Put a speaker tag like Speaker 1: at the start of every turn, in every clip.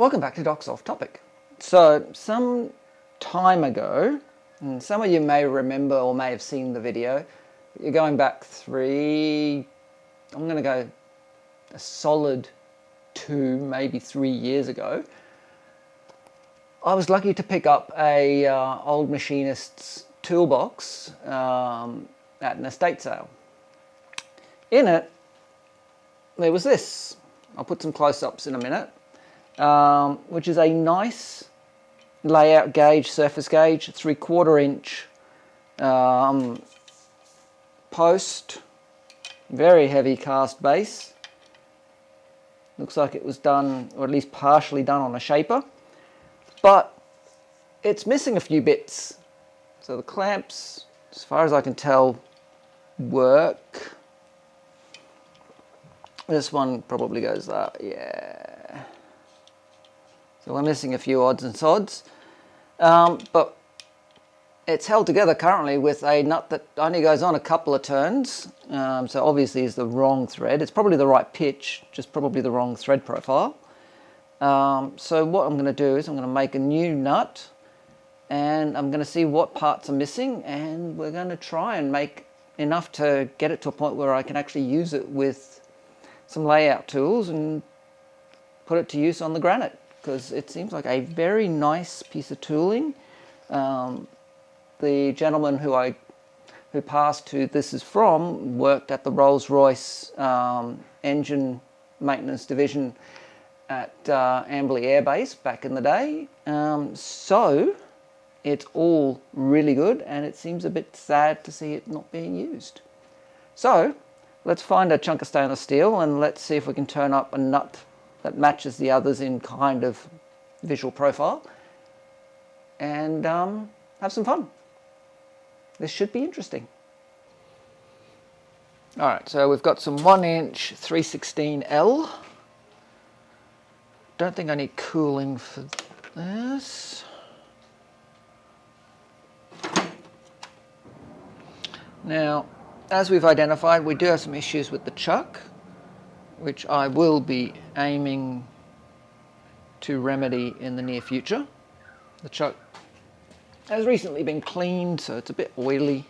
Speaker 1: Welcome back to Doc's Off Topic. So, some time ago, and some of you may remember or may have seen the video, but you're going back I'm going to go a solid 2, maybe 3 years ago. I was lucky to pick up a old machinist's toolbox at an estate sale. In it, there was this. I'll put some close-ups in a minute. Which is a nice layout gauge, surface gauge, 3/4 inch post, very heavy cast base. Looks like it was done, or at least partially done, on a shaper, but it's missing a few bits. So the clamps, as far as I can tell, work. This one probably goes that, yeah. So we're missing a few odds and sods, but it's held together currently with a nut that only goes on a couple of turns, so obviously is the wrong thread. It's probably the right pitch, just probably the wrong thread profile. So what I'm going to do is I'm going to make a new nut, and I'm going to see what parts are missing, and we're going to try and make enough to get it to a point where I can actually use it with some layout tools and put it to use on the granite, because it seems like a very nice piece of tooling. The gentleman who passed who this is from worked at the Rolls-Royce engine maintenance division at Amberley Air Base back in the day. So it's all really good, and it seems a bit sad to see it not being used. So let's find a chunk of stainless steel and let's see if we can turn up a nut that matches the others in kind of visual profile, and have some fun. This should be interesting. Alright, so we've got some 1-inch 3/16L. Don't think I need cooling for this. Now, as we've identified, we do have some issues with the chuck, which I will be aiming to remedy in the near future. The chuck has recently been cleaned, so it's a bit oily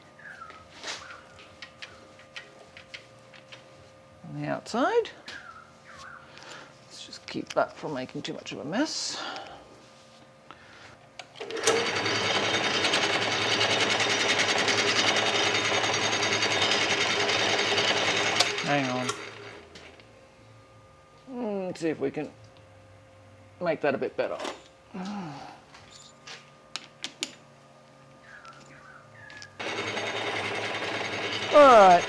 Speaker 1: on the outside. Let's just keep that from making too much of a mess. Hang on. Let's see if we can make that a bit better. All right.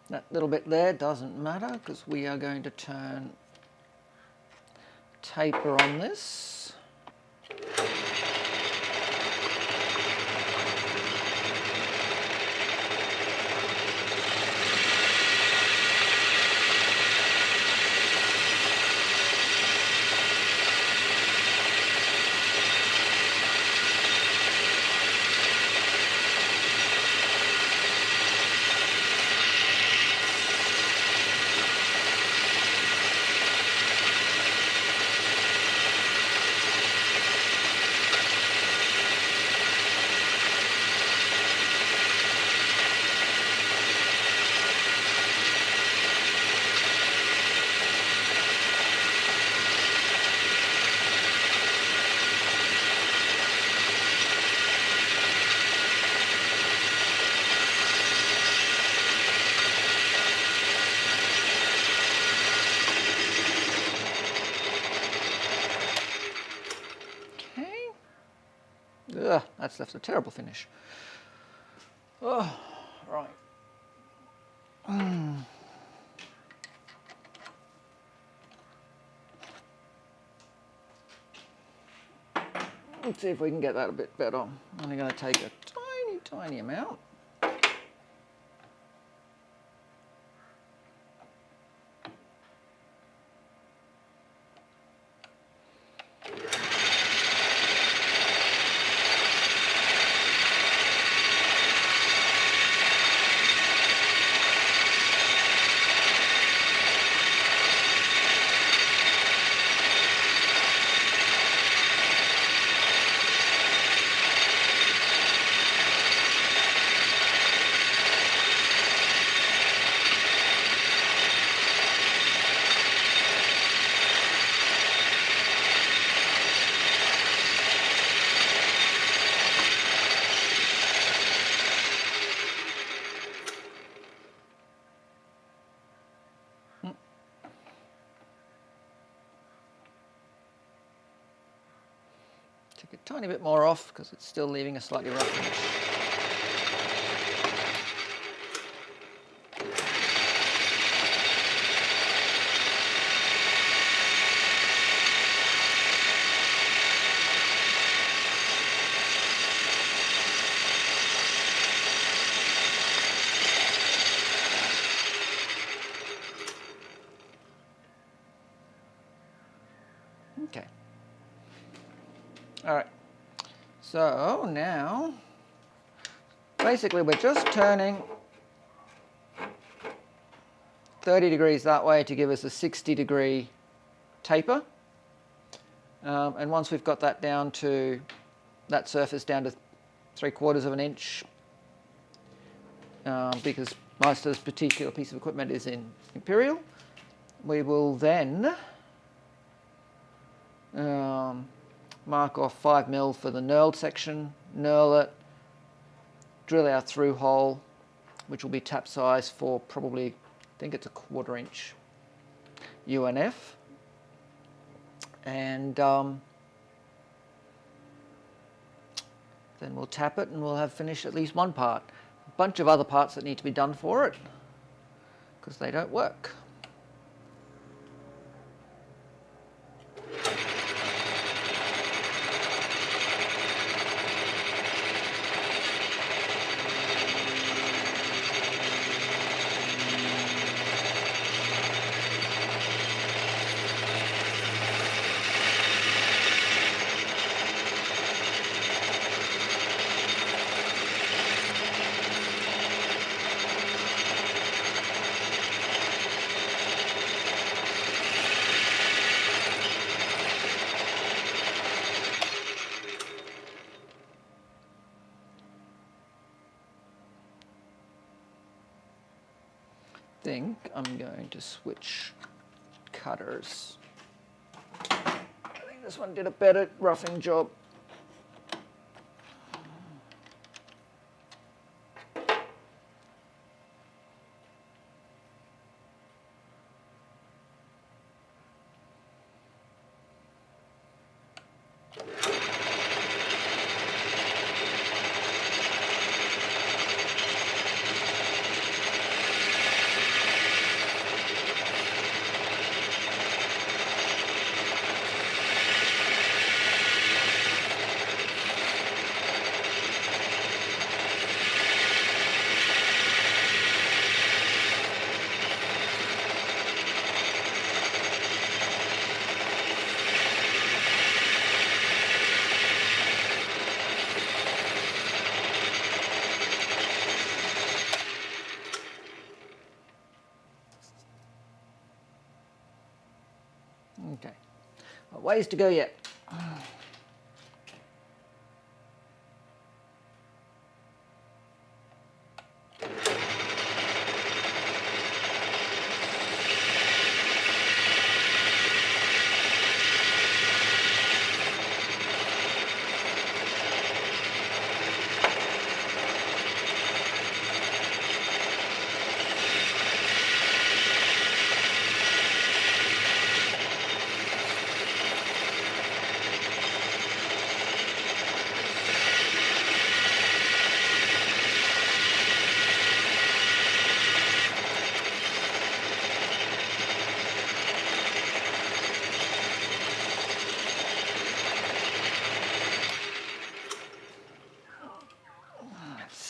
Speaker 1: That little bit there doesn't matter because we are going to turn taper on this. Ugh, that's left a terrible finish. Oh, right. Let's see if we can get that a bit better. I'm only going to take a tiny amount. Take a tiny bit more off because it's still leaving a slightly rough finish. Okay. All right. So now, basically we're just turning 30 degrees that way to give us a 60-degree taper. And once we've got that down to, that surface down to 3/4 of an inch, because most of this particular piece of equipment is in Imperial, we will then mark off 5 mil for the knurled section, knurl it, drill our through hole, which will be tap size for probably, I think it's a 1/4 inch UNF, and then we'll tap it and we'll have finished at least one part. A bunch of other parts that need to be done for it because they don't work. I think I'm going to switch cutters. I think this one did a better roughing job. Okay, ways to go yet.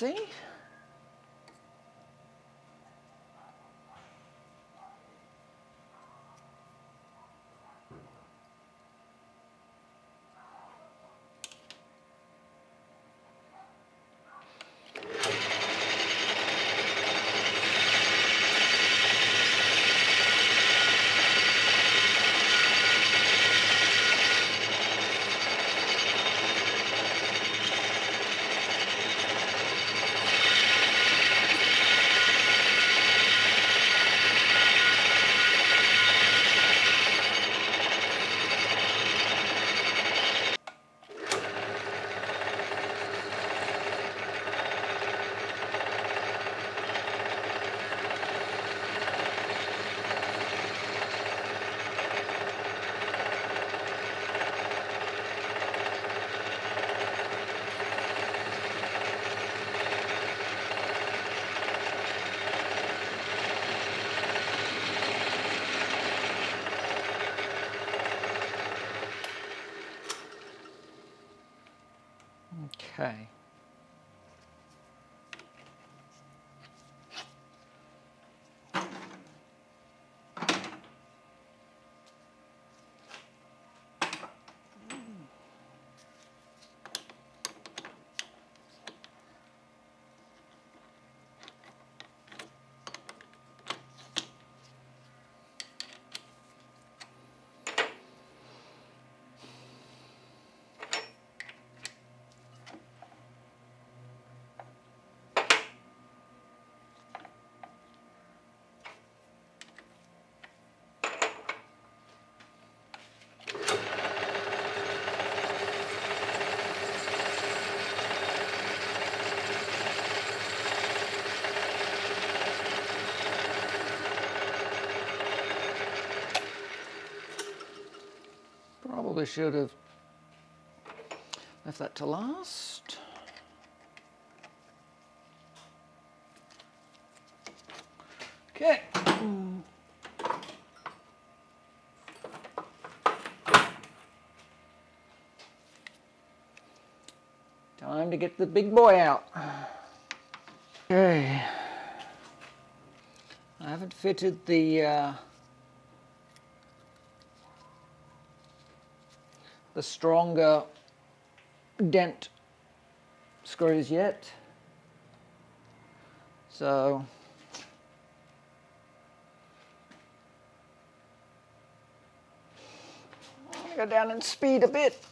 Speaker 1: see. Okay. Probably should have left that to last. Okay. Time to get the big boy out. Okay. I haven't fitted the stronger dent screws yet. So I'll go down and speed a bit.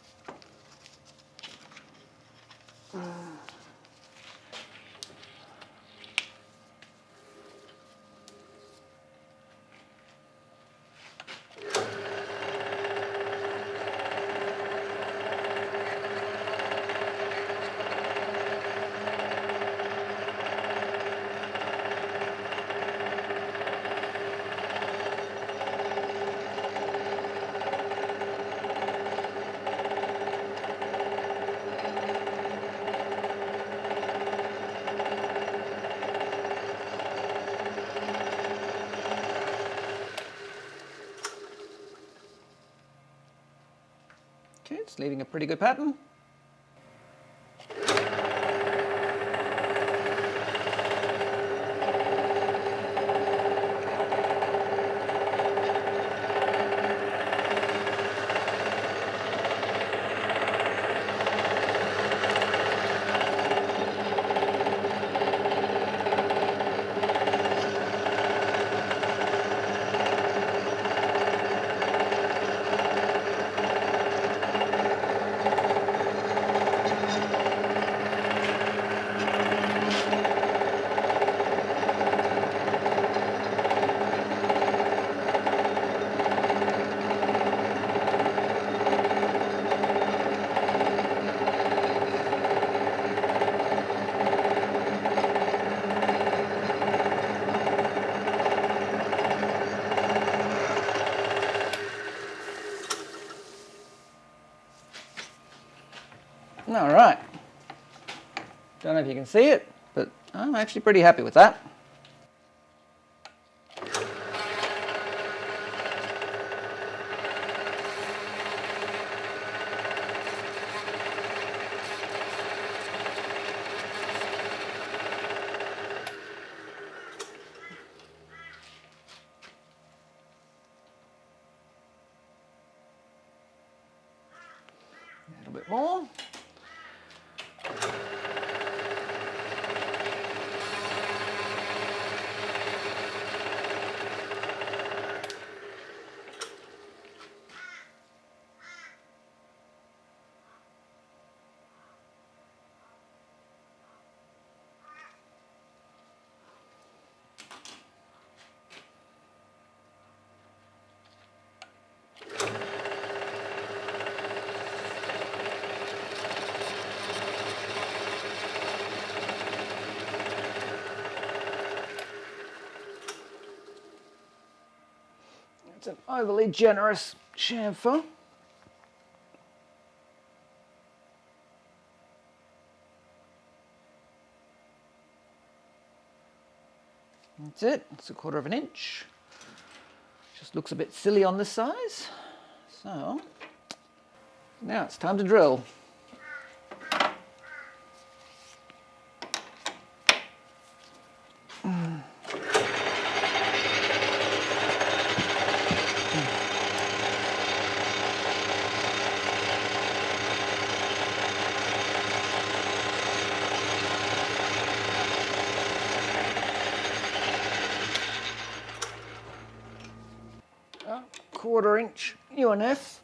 Speaker 1: Okay, it's leaving a pretty good pattern. All right. Don't know if you can see it, but I'm actually pretty happy with that. It's an overly generous chamfer. That's it, it's 1/4 of an inch. Just looks a bit silly on this size. So, now it's time to drill. A 1/4 inch UNF.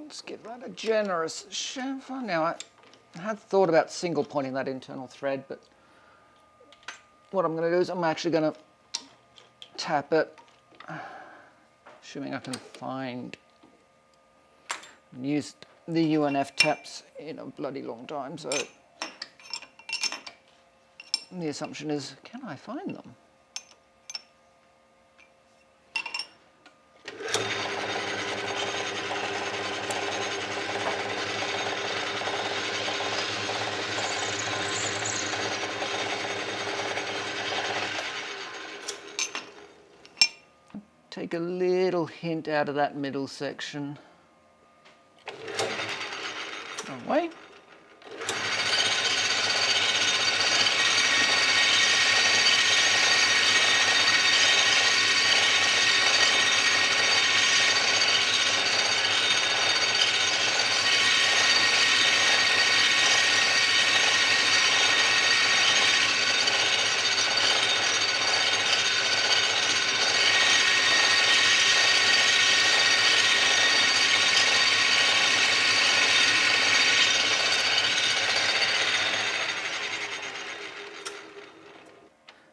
Speaker 1: Let's give that a generous chamfer. Now I had thought about single pointing that internal thread, but what I'm going to do is I'm actually going to tap it, assuming I can find and used the UNF taps in a bloody long time, so the assumption is, can I find them? Take a little hint out of that middle section. Wrong way.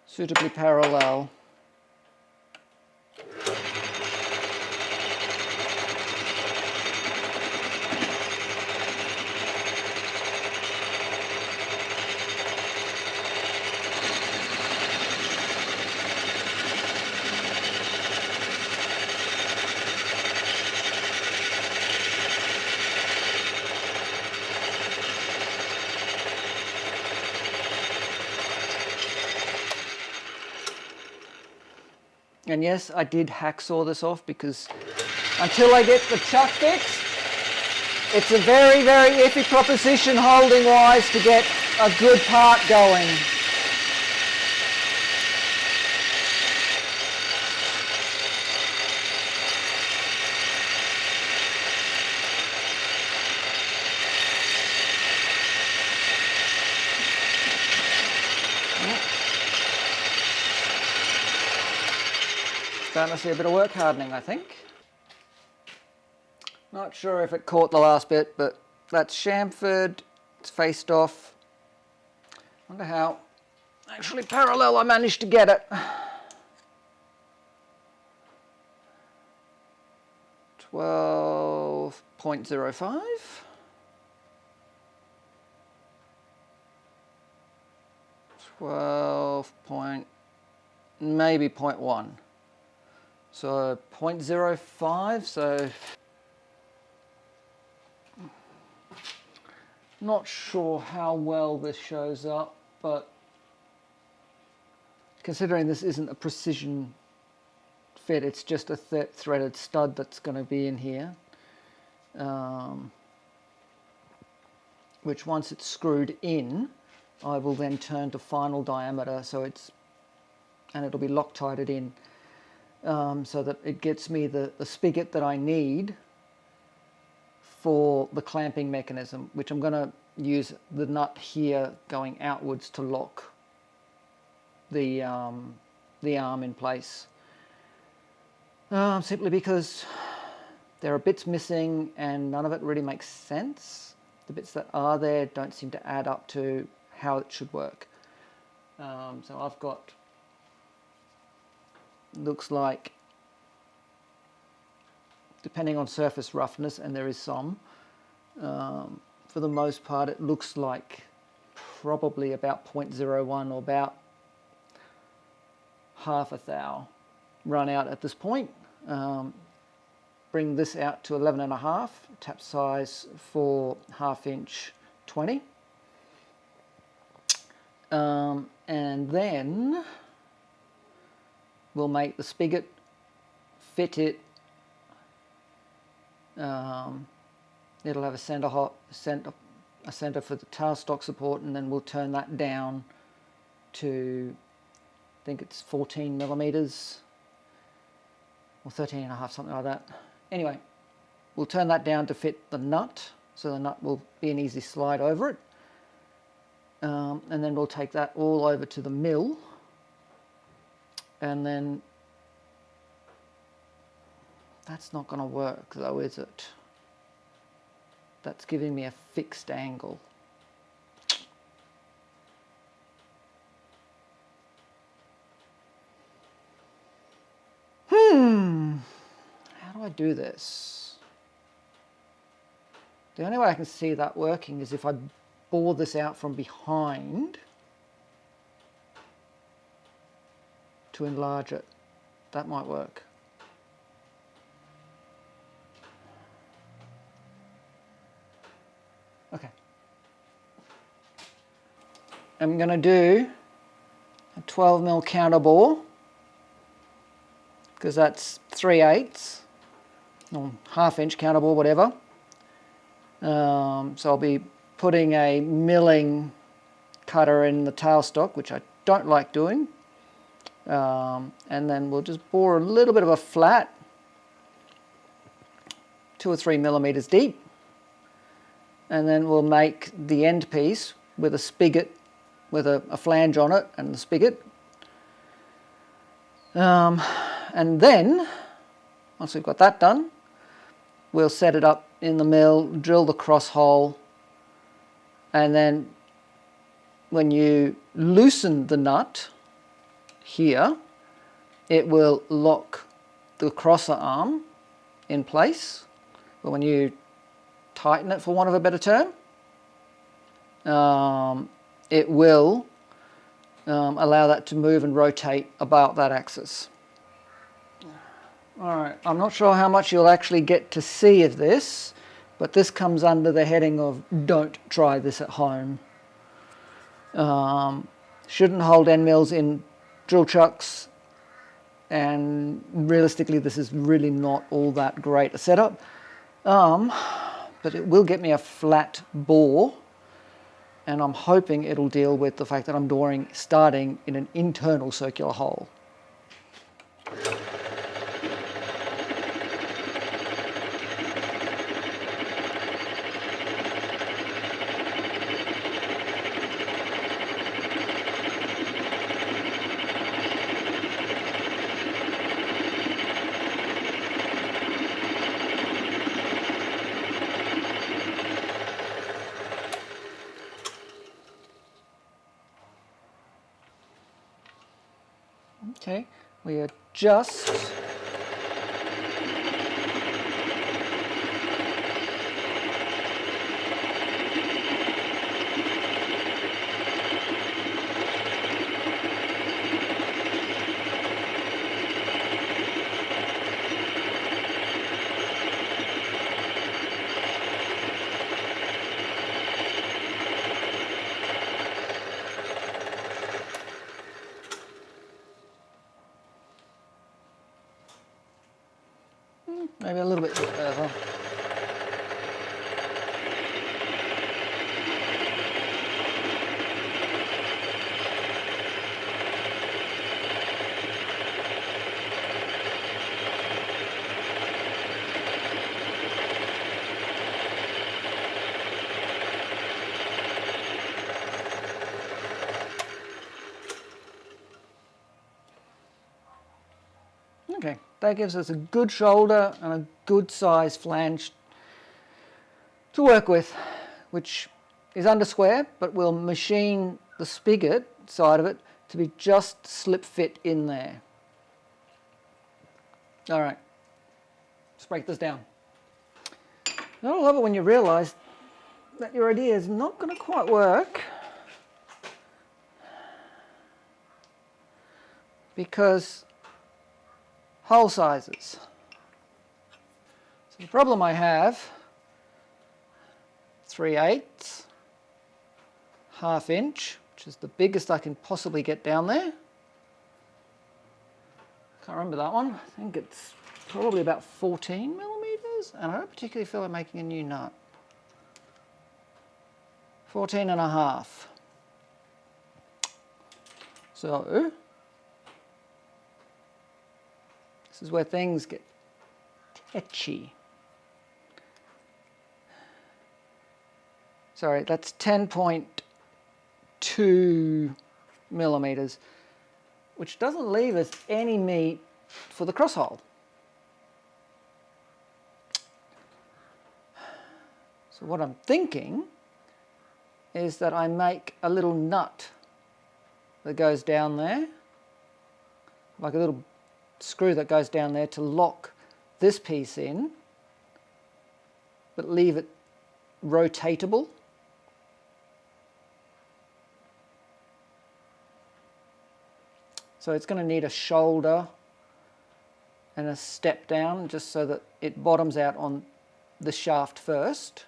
Speaker 1: Suitably parallel. And yes, I did hacksaw this off because until I get the chuck fixed, it's a very, very iffy proposition holding wise to get a good part going. Starting to see a bit of work hardening, I think. Not sure if it caught the last bit, but that's chamfered, it's faced off. Wonder how actually parallel I managed to get it. 12.05. 12 point, maybe 0.1. So 0.05, so not sure how well this shows up, but considering this isn't a precision fit, it's just a threaded stud that's going to be in here, which once it's screwed in, I will then turn to final diameter, so and it'll be Loctited in. So that it gets me the spigot that I need for the clamping mechanism, which I'm going to use the nut here going outwards to lock the arm in place, simply because there are bits missing and none of it really makes sense. The bits that are there don't seem to add up to how it should work. So I've got, looks like, depending on surface roughness, and there is some, for the most part it looks like probably about 0.01 or about half a thou run out at this point. Bring this out to 11.5, tap size for 1/2 inch 20. And then we'll make the spigot, fit it. It'll have a center for the tailstock support, and then we'll turn that down to, I think it's 14 millimeters or 13.5, something like that. Anyway, we'll turn that down to fit the nut, so the nut will be an easy slide over it. And then we'll take that all over to the mill, and then that's not going to work though, is it? That's giving me a fixed angle. How do I do this? The only way I can see that working is if I bore this out from behind to enlarge it. That might work. Okay. I'm going to do a 12mm counter bore, because that's 3/8 or 1/2 inch counter bore, whatever. So I'll be putting a milling cutter in the tailstock, which I don't like doing. And then we'll just bore a little bit of a flat, 2 or 3 millimeters deep. And then we'll make the end piece with a spigot, with a flange on it and the spigot. And then, once we've got that done, we'll set it up in the mill, drill the cross hole, and then when you loosen the nut here, it will lock the crosser arm in place. But when you tighten it, for want of a better term, it will allow that to move and rotate about that axis. Alright, I'm not sure how much you'll actually get to see of this, but this comes under the heading of don't try this at home. Shouldn't hold end mills in drill chucks, and realistically this is really not all that great a setup. But it will get me a flat bore, and I'm hoping it'll deal with the fact that I'm starting in an internal circular hole. Okay, we adjust. Maybe a little bit further. That gives us a good shoulder and a good size flange to work with, which is under square, but we'll machine the spigot side of it to be just slip fit in there. All right, let's break this down. I love it when you realise that your idea is not going to quite work because hole sizes. So the problem I have, 3/8, ½ inch, which is the biggest I can possibly get down there. Can't remember that one. I think it's probably about 14 millimeters, and I don't particularly feel like making a new nut. 14.5. So this is where things get tetchy. Sorry, that's 10.2 millimeters, which doesn't leave us any meat for the cross hole. So what I'm thinking is that I make a little nut that goes down there, like a little screw that goes down there to lock this piece in, but leave it rotatable. So it's going to need a shoulder and a step down just so that it bottoms out on the shaft first.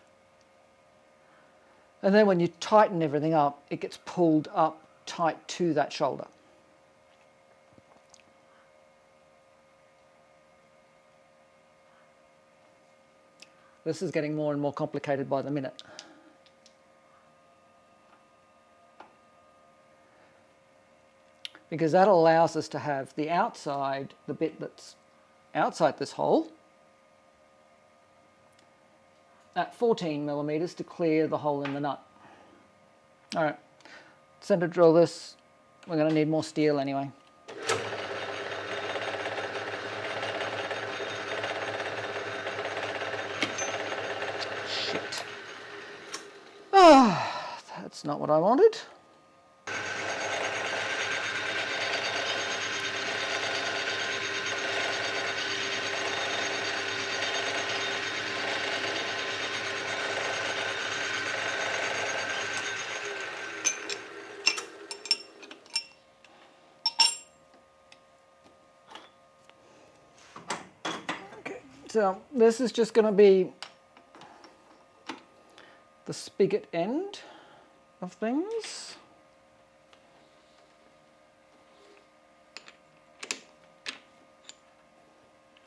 Speaker 1: And then when you tighten everything up, it gets pulled up tight to that shoulder. This is getting more and more complicated by the minute. Because that allows us to have the outside, the bit that's outside this hole, at 14 millimeters to clear the hole in the nut. All right, center drill this. We're going to need more steel anyway. Shit. Ah, that's not what I wanted. So this is just going to be the spigot end of things.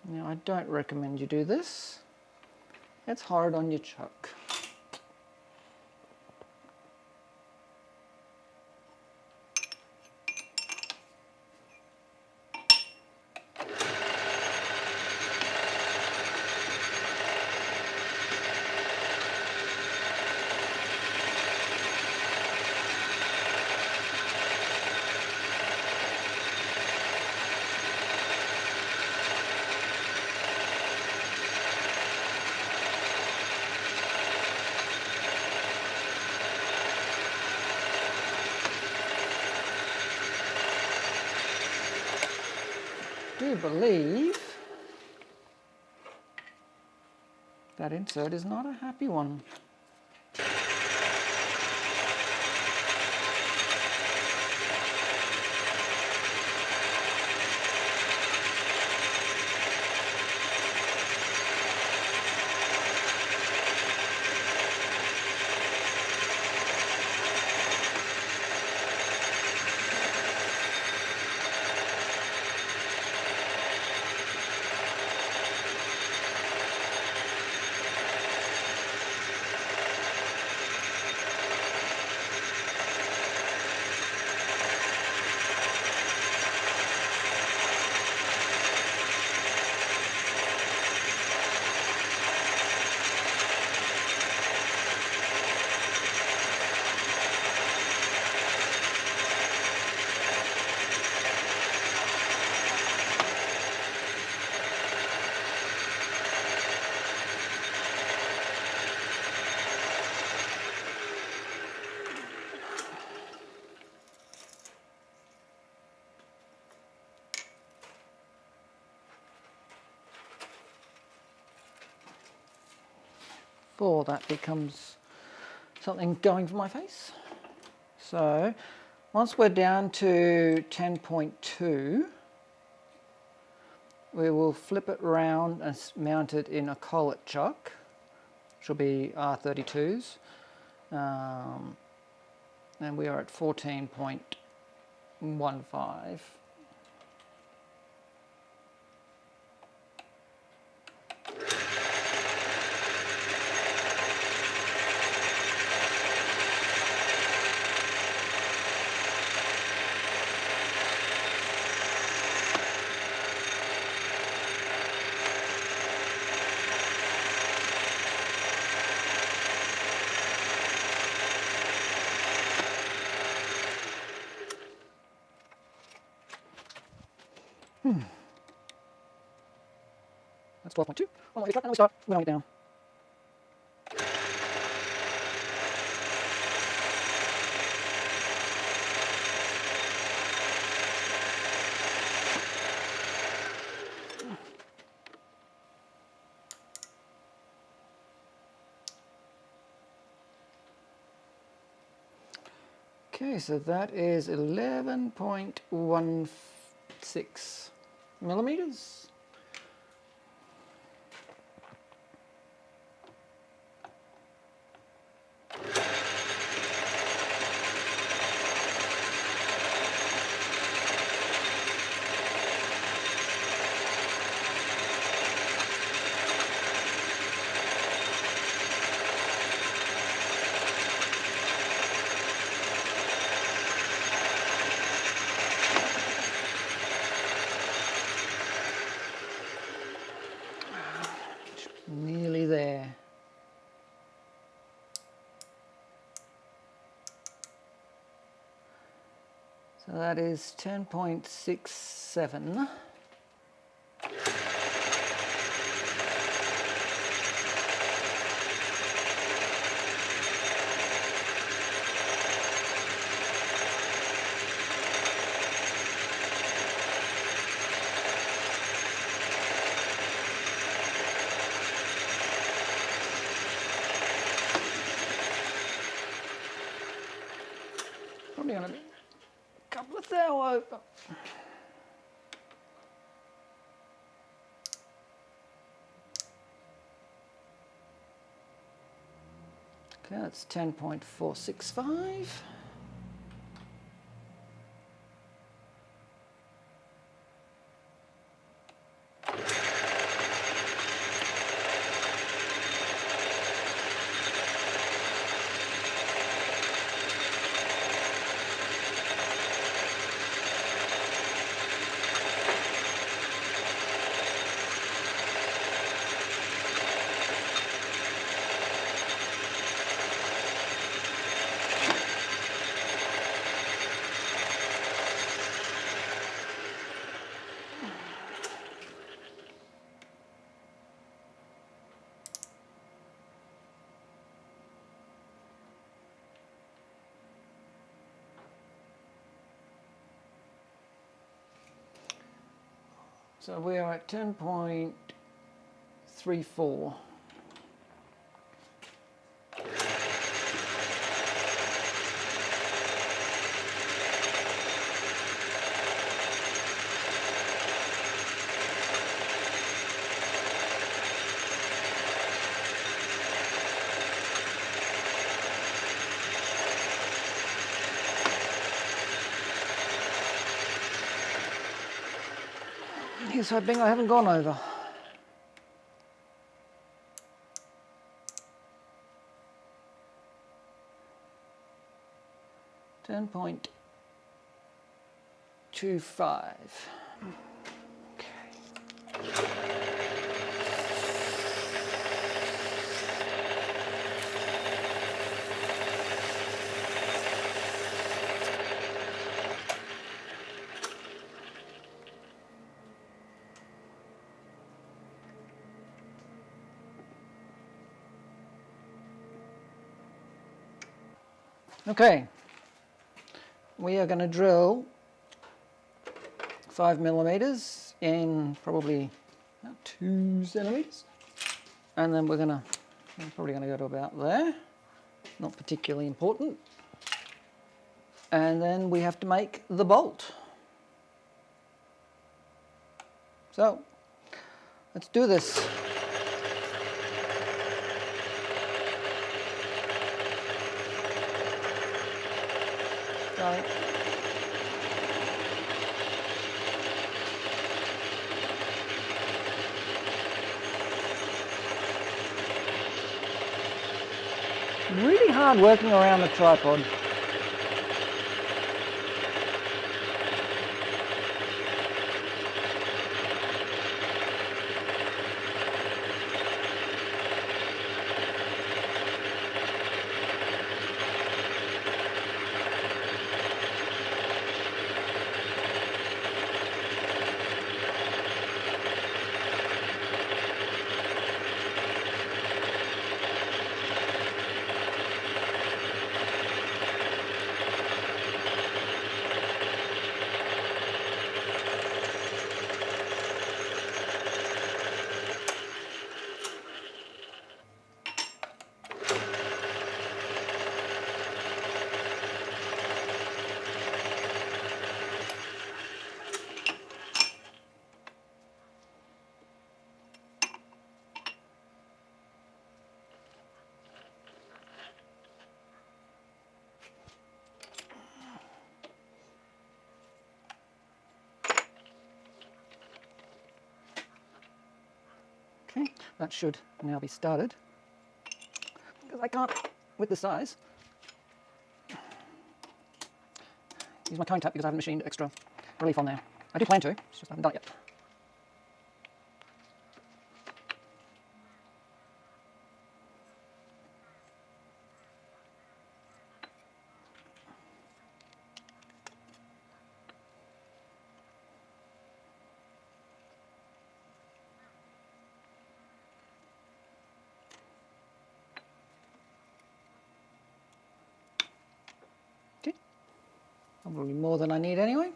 Speaker 1: Now I don't recommend you do this. It's hard on your chuck. I do believe that insert is not a happy one. before that becomes something going for my face. So once we're down to 10.2, we will flip it around and mount it in a collet chuck, which will be R32s. And we are at 14.15. That's 12.2. One more cut, and we start weighing it down. Okay, so that is 11.16 millimeters. Nearly there. So that is 10.67. Probably going to be a couple of thou over. Okay, that's 10.465. So we are at 10.34. Here's hoping I haven't gone over. $10.25. Okay, we are going to drill 5 millimeters in probably about 2 centimeters, and then we're going to I'm probably going to go to about there. Not particularly important. And then we have to make the bolt. So, let's do this. Sorry. Really hard working around the tripod. Okay, that should now be started. Because I can't, with the size, use my cone tap because I haven't machined extra relief on there. I do plan to, it's just I haven't done it yet. Okay, probably more than I need anyway.